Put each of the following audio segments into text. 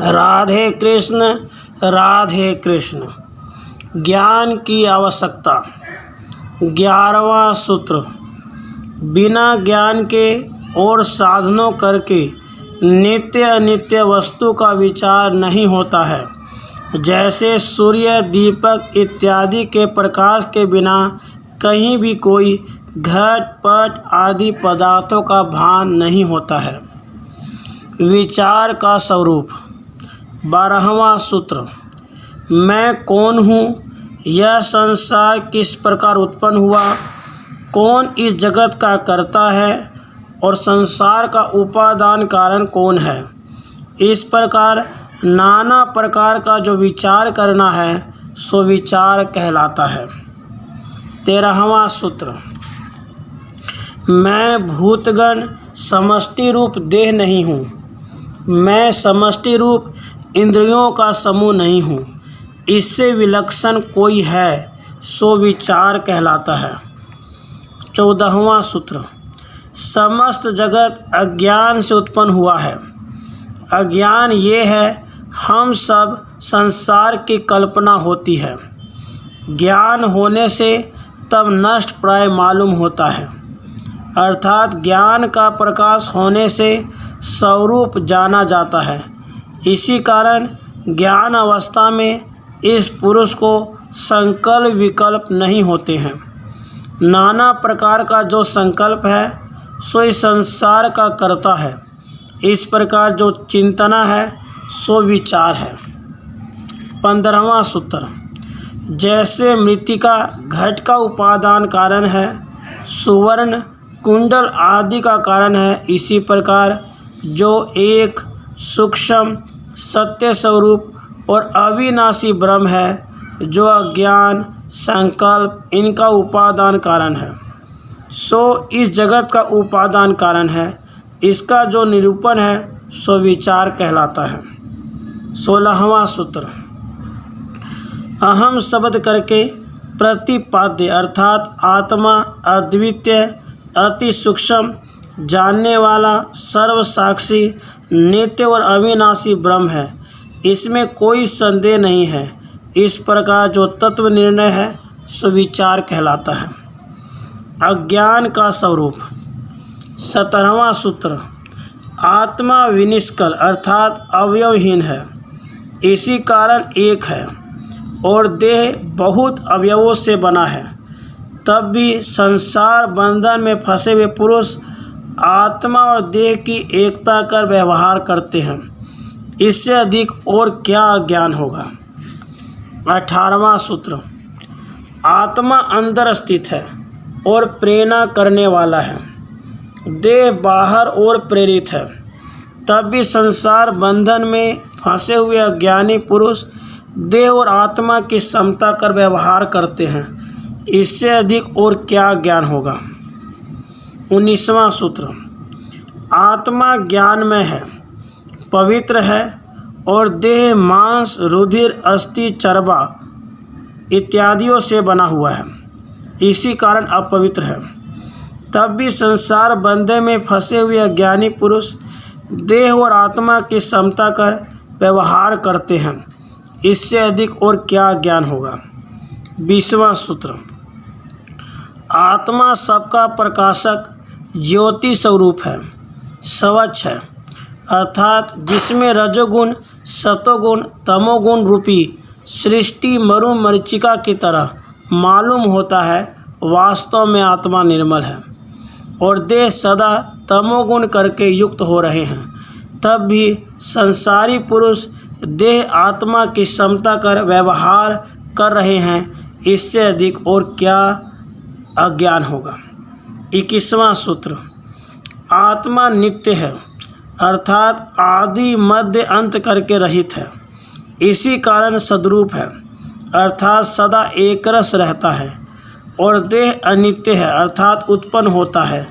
राधे कृष्ण राधे कृष्ण। ज्ञान की आवश्यकता। 11वां सूत्र। बिना ज्ञान के और साधनों करके नित्य अनित्य वस्तु का विचार नहीं होता है। जैसे सूर्य, दीपक इत्यादि के प्रकाश के बिना कहीं भी कोई घट पट आदि पदार्थों का भान नहीं होता है। विचार का स्वरूप। 12वां सूत्र। मैं कौन हूँ, यह संसार किस प्रकार उत्पन्न हुआ, कौन इस जगत का कर्ता है और संसार का उपादान कारण कौन है, इस प्रकार नाना प्रकार का जो विचार करना है सो विचार कहलाता है। 13वां सूत्र। मैं भूतगण समष्टि रूप देह नहीं हूँ, मैं समष्टि रूप इंद्रियों का समूह नहीं हूँ, इससे विलक्षण कोई है सो विचार कहलाता है। 14वां सूत्र। समस्त जगत अज्ञान से उत्पन्न हुआ है। अज्ञान ये है हम सब संसार की कल्पना होती है। ज्ञान होने से तब नष्ट प्राय मालूम होता है, अर्थात ज्ञान का प्रकाश होने से स्वरूप जाना जाता है। इसी कारण ज्ञान अवस्था में इस पुरुष को संकल्प विकल्प नहीं होते हैं। नाना प्रकार का जो संकल्प है सो इस संसार का कर्ता है। इस प्रकार जो चिंतना है सो विचार है। 15वां सूत्र। जैसे मृत्तिका घट का उपादान कारण है, सुवर्ण कुंडल आदि का कारण है, इसी प्रकार जो एक सूक्ष्म सत्य स्वरूप और अविनाशी ब्रह्म है, जो अज्ञान संकल्प इनका उपादान कारण है, सो इस जगत का उपादान कारण है। इसका जो निरूपण है सो विचार कहलाता है। 16वां सूत्र। अहम शब्द करके प्रतिपाद्य अर्थात आत्मा अद्वितीय अति सूक्ष्म जानने वाला सर्वसाक्षी नित्य और अविनाशी ब्रह्म है, इसमें कोई संदेह नहीं है। इस प्रकार जो तत्व निर्णय है सो विचार कहलाता है। अज्ञान का स्वरूप। 17वां सूत्र। आत्मा विनिष्कल अर्थात अवयवहीन है, इसी कारण एक है और देह बहुत अवयवों से बना है। तब भी संसार बंधन में फंसे हुए पुरुष आत्मा और देह की एकता कर व्यवहार करते हैं, इससे अधिक और क्या अज्ञान होगा। 18वां सूत्र। आत्मा अंदर स्थित है और प्रेरणा करने वाला है, देह बाहर और प्रेरित है। तब भी संसार बंधन में फंसे हुए अज्ञानी पुरुष देह और आत्मा की समता कर व्यवहार करते हैं, इससे अधिक और क्या ज्ञान होगा। 19वां सूत्र। आत्मा ज्ञान में है, पवित्र है और देह मांस रुधिर अस्थि चर्बा इत्यादियों से बना हुआ है, इसी कारण अपवित्र है। तब भी संसार बंधन में फंसे हुए अज्ञानी पुरुष देह और आत्मा की समता कर व्यवहार करते हैं, इससे अधिक और क्या ज्ञान होगा। 20वां सूत्र। आत्मा सबका प्रकाशक ज्योति स्वरूप है, स्वच्छ है, अर्थात जिसमें रजोगुण सतोगुण तमोगुण रूपी सृष्टि मरु मरीचिका की तरह मालूम होता है, वास्तव में आत्मा निर्मल है और देह सदा तमोगुण करके युक्त हो रहे हैं। तब भी संसारी पुरुष देह आत्मा की समता कर व्यवहार कर रहे हैं, इससे अधिक और क्या अज्ञान होगा। 21वां सूत्र। आत्मा नित्य है, अर्थात आदि मध्य अंत करके रहित है, इसी कारण सद्रूप है, अर्थात सदा एक रस रहता है। और देह अनित्य है, अर्थात उत्पन्न होता है,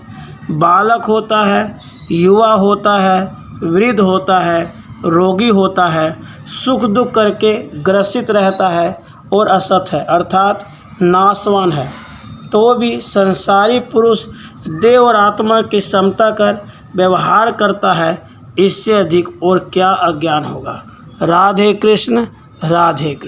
बालक होता है, युवा होता है, वृद्ध होता है, रोगी होता है, सुख दुख करके ग्रसित रहता है और असत है, अर्थात नाशवान है। तो भी संसारी पुरुष देह और आत्मा की समता कर व्यवहार करता है, इससे अधिक और क्या अज्ञान होगा। राधे कृष्ण राधे कृष्ण।